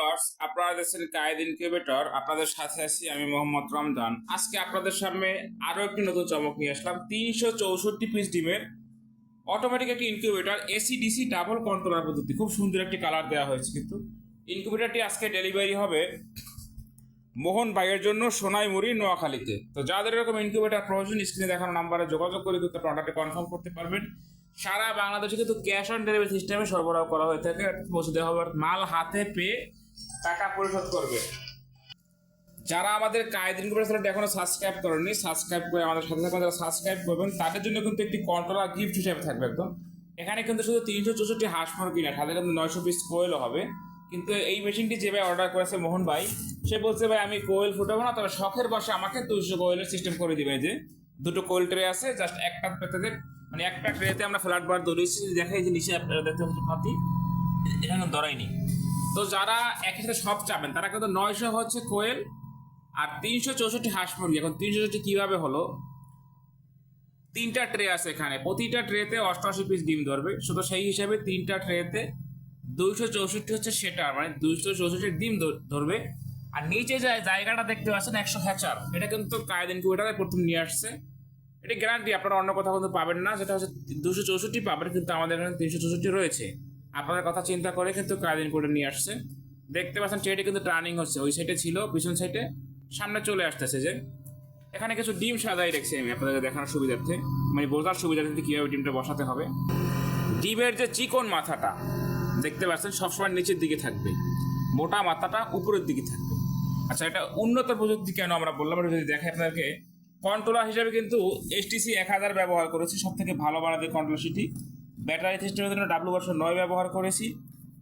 Viewers, আপনারা দেখছেন Quaid incubator. আপনাদের সাথে আছি আমি মোহাম্মদ রমজান। আজকে আপনাদের সামনে আরো একটি নতুন চমক নিয়ে আসলাম। 364 পিস ডিমের অটোমেটিক একটি incubator, AC DC double controller পদ্ধতি। খুব সুন্দর একটি কালার দেওয়া হয়েছে। কিন্তু ইনকিউবেটরটি আজকে ডেলিভারি হবে মোহন ভাইয়ের জন্য সোনাইমুড়ি, নোয়াখালীতে। তো যাদের এরকম ইনকিউবেটর প্রয়োজন, স্ক্রিনে দেখানো নাম্বারে যোগাযোগ করে কিন্তু অর্ডারটি কনফার্ম করতে পারবেন। সারা বাংলাদেশে কিন্তু ক্যাশ অন ডেলিভারি সিস্টেমে সরবরাহ করা হয়ে থাকে। পৌঁছে দেওয়া হবে, মাল হাতে পেয়ে টাকা পরিশোধ করবে। যারা আমাদের কায়েদ ইনকিউবেটর এখনো সাবস্ক্রাইব করেননি, সাবস্ক্রাইব করে আমাদের সাথে সাথে যারা সাবস্ক্রাইব করবেন তাদের জন্য কিন্তু একটি কন্ট্রোলার গিফট হিসেবে থাকবে একদম। এখানে কিন্তু শুধু 364 হাঁস মুরগি না, সাথে কিন্তু 900 পিস কোয়েলও হবে। কিন্তু এই মেশিনটি যেভাবে অর্ডার করেছে মোহন ভাই, সে বলছে ভাই আমি কোয়েল ফুটাবো না, তবে শখের বসে আমাকে 200 কোয়েলের সিস্টেম করে দিবে। যে দুটো কোয়েল ট্রে আছে, জাস্ট একটা পেতে মানে একটা ট্রেতে আমরা ফ্ল্যাট বার ধরেছি, দেখাই যে নিচে আপনারা দেখতে পাচ্ছি এখানে ধরাইনি। তো যারা একই সাথে সব চাবেন তারা কিন্তু 900 হচ্ছে কোয়েল আর 364 হাঁস মুরগি। এখন 364 কিভাবে হলো, তিনটা ট্রে আছে এখানে, প্রতিটা ট্রেতে 88 পিস ডিম ধরবে। শুধু সেই হিসাবে তিনটা ট্রেতে 264 হচ্ছে সেটা, মানে 264 ডিম ধরবে। আর নিচে যে জায়গাটা দেখতে পাচ্ছেন 100 হ্যাচার, এটা কিন্তু কায়েদ ইনকিউবেটরে প্রথম নিয়ে আসছে। এটা গ্যারান্টি, আপনারা অন্য কোথাও কিন্তু পাবেন না। যেটা হচ্ছে 264 পাবেন, কিন্তু আমাদের এখানে 364 রয়েছে। আপনাদের কথা চিন্তা করে কিন্তু কায়েদ ইনকিউবেটর নিয়ে আসছে। দেখতে পাচ্ছেন ট্রেটি কিন্তু টার্নিং হচ্ছে, ওই সাইডে ছিল, পিছন সাইডে সামনে চলে আসতেছে। যে এখানে কিছু ডিম সাজাই রেখেছি আমি আপনাদের দেখানোর সুবিধার্থে, মানে বোঝার সুবিধার্থে কিভাবে ডিমটা বসাতে হবে। ডিমের যে চিকন মাথাটা দেখতে পাচ্ছেন সবসময় নিচের দিকে থাকবে, মোটা মাথাটা উপরের দিকে থাকবে। আচ্ছা, এটা উন্নত প্রযুক্তি কেন আমরা বললাম, এটা যদি দেখে আপনাদেরকে। কন্ট্রোলার হিসেবে কিন্তু HTC 1000 ব্যবহার করেছি, সব থেকে ভালো মানের কন্ট্রোলার সেটি। ব্যাটারি সিস্টেমের জন্য W9 ব্যবহার করেছি।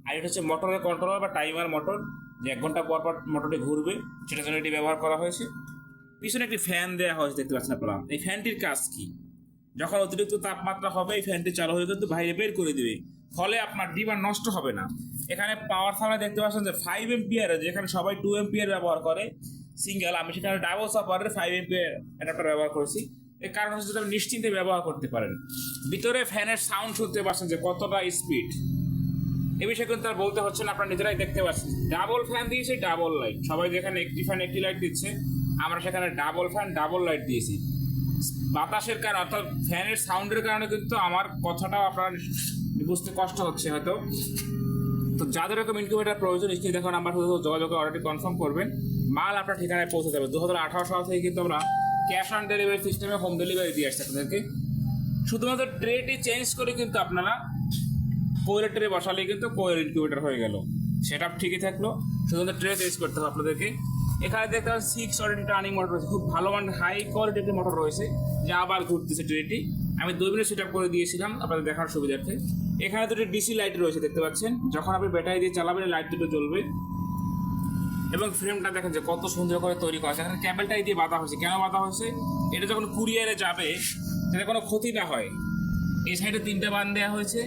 আর এটা হচ্ছে মোটরের কন্ট্রোলার বা টাইমার মোটর, যে 1 ঘন্টা পর পর মোটরটি ঘুরবে, সেটার জন্য এটি ব্যবহার করা হয়েছে। পিছনে একটি ফ্যান দেওয়া হয়েছে, দেখতে পাচ্ছেন আপনারা। এই ফ্যানটির কাজ কি, যখন অতিরিক্ত তাপমাত্রা হবে এই ফ্যানটি চালু হয়ে কিন্তু বাইরে বের করে দিবে, ফলে আপনার ডিম আর নষ্ট হবে না। এখানে পাওয়ার সাপ্লাই দেখতে পাচ্ছেন যে 5 এম্পিয়ার, যেখানে সবাই 2 এম্পিয়ার ব্যবহার করে সিঙ্গেল, আমি সেখানে ডাবল সাপারের 5 এম্পিয়ার অ্যাডাপ্টার ব্যবহার করেছি। এর কারণ হচ্ছে আপনি নিশ্চিন্তে ব্যবহার করতে পারেন। ভিতরে ফ্যানের সাউন্ড শুনতে পাচ্ছেন যে কতটা স্পিড, এ বিষয়ে কিন্তু আর বলতে হচ্ছে না, আপনারা নিজেরাই দেখতে পাচ্ছেন। ডাবল ফ্যান দিয়েছে, ডাবল লাইট। সবাই যেখানে একটি ফ্যান একটি লাইট দিচ্ছে, আমরা সেখানে ডাবল ফ্যান ডাবল লাইট দিয়েছি। বাতাসের কারণে, অর্থাৎ ফ্যানের সাউন্ডের কারণে কিন্তু আমার কথাটাও আপনার বুঝতে কষ্ট হচ্ছে হয়তো। তো যাদের এরকম ইনকিউবেটর প্রয়োজন, স্ক্রিনে দেখো নাম্বার যোগাযোগ অর্ডারটি কনফার্ম করবেন। মাল আপনার ঠিকানায় পৌঁছে যাবে। 2018 সাল থেকে কিন্তু আমরা ক্যাশ অন ডেলিভারি সিস্টেমে হোম ডেলিভারি দিয়ে আসছি আপনাদেরকে। শুধুমাত্র ট্রেটি চেঞ্জ করে কিন্তু আপনারা কোয়েলের ট্রে বসালেই কিন্তু কোয়েল ইনকিউবেটর হয়ে গেল। সেটা ঠিকই থাকলো, শুধুমাত্র ট্রে চেঞ্জ করতে হবে আপনাদেরকে। এখানে দেখতে পাচ্ছেন 6 অলরেডি টার্নিং মোটর রয়েছে, খুব ভালো মানের হাই কোয়ালিটি একটি মোটর রয়েছে, যা আবার ঘুরতেছে ট্রেটি। আমি 2 মিনিট সেট আপ করে দিয়েছিলাম আপনাদের দেখার সুবিধার্থে। এখানে দুটি ডিসি লাইট রয়েছে, দেখতে পাচ্ছেন। যখন আপনি ব্যাটারি দিয়ে চালাবেন লাইট দুটো জ্বলবে। এবং ফ্রেমটা দেখেন যে কত সুন্দর করে তৈরি করা আছে। এখানে ক্যাবেলটাই দিয়ে বাঁধা হয়েছে। কেন বাঁধা হয়েছে, এটা যখন কুরিয়ারে যাবে যাতে কোনো ক্ষতি না হয়। এই সাইডে 3টা বান দেওয়া হয়েছে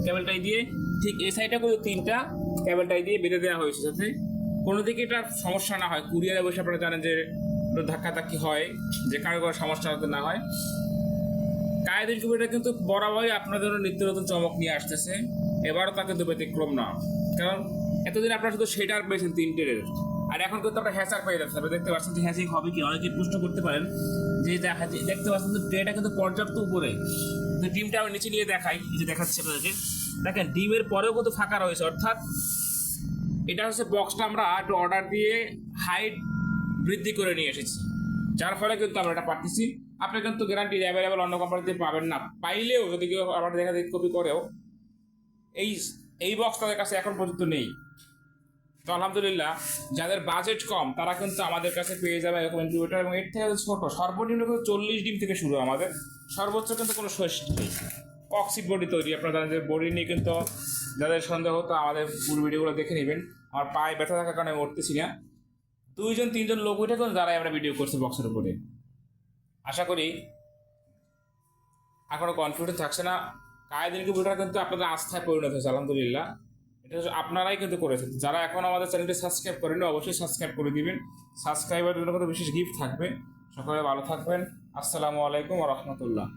ক্যাবেলটাই দিয়ে, ঠিক এই সাইডে করে 3টা ক্যাবেলটাই দিয়ে বেঁধে দেওয়া হয়েছে, যাতে কোনো দিকে এটা সমস্যা না হয়। কুরিয়ারে বসে আপনারা জানেন যে ধাক্কাধাক্কি হয়, যে কারো কোনো সমস্যা যাতে না হয়। কায়েদ ইনকিউবেটর কিন্তু বরাবরই আপনাদের জন্য নিত্য নতুন চমক নিয়ে আসতেছে। এবারও তা কিন্তু ব্যতিক্রম না, কারণ এতদিন আপনারা শুধু সেটার পেয়েছেন 3টের, আর এখন কিন্তু আপনারা হ্যাচার পেয়ে যাচ্ছেন। আপনি দেখতে পাচ্ছেন যে হ্যাচিং হবে কি, অনেকে প্রশ্ন করতে পারেন যে দেখতে পাচ্ছেন যে ট্রেটা কিন্তু পর্যাপ্ত উপরে। তো ডিমটা আমি নিচে নিয়ে দেখাই, যে দেখাচ্ছি আপনাদেরকে। দেখেন ডিমের পরেও কিন্তু ফাঁকা রয়েছে, অর্থাৎ এটা হচ্ছে বক্সটা আমরা একটু অর্ডার দিয়ে হাইট বৃদ্ধি করে নিয়ে এসেছি, যার ফলে কিন্তু আমরা এটা পাচ্ছি। আপনি কিন্তু গ্যারান্টি অ্যাভেলেবেল অন্য কোম্পানিতে পাবেন না। পাইলেও যদি কেউ আমার দেখা দেখি কপি করেও, এই বক্স তাদের কাছে এখন পর্যন্ত নেই। তো আলহামদুলিল্লাহ, যাদের বাজেট কম তারা কিন্তু আমাদের কাছে পেয়ে যাবে এরকম ইনকিউবেটর। এবং এর থেকে ছোট সর্বনিম্ন কিন্তু 40 ডিম থেকে শুরু, আমাদের সর্বোচ্চ কিন্তু কোনো শেষ নেই। কক্সিড বডি তৈরি, আপনারা জানেন যে বডি নিয়ে কিন্তু যাদের সন্দেহ হতো আমাদের পুরো ভিডিওগুলো দেখে নেবেন। আমার পায়ে ব্যথা থাকার কারণে আমি উঠতেছি না। 2-3জন লোক উঠে কিন্তু যারাই আমরা ভিডিও করছি বক্সের উপরে। আশা করি আর কোনো কনফিউশন থাকছে না। কায়েদ ইনকিউবেটর কিন্তু আপনাদের আস্থায় পরিণত হয়েছে আলহামদুলিল্লাহ। এটা আপনারাই কিন্তু করেছেন। যারা এখন আমাদের চ্যানেলটি সাবস্ক্রাইব করেন অবশ্যই সাবস্ক্রাইব করে দিবেন। সাবস্ক্রাইবারের জন্য কিন্তু বিশেষ গিফট থাকবে। সকলে ভালো থাকবেন। আসসালামু আলাইকুম ওয়া রাহমাতুল্লাহ।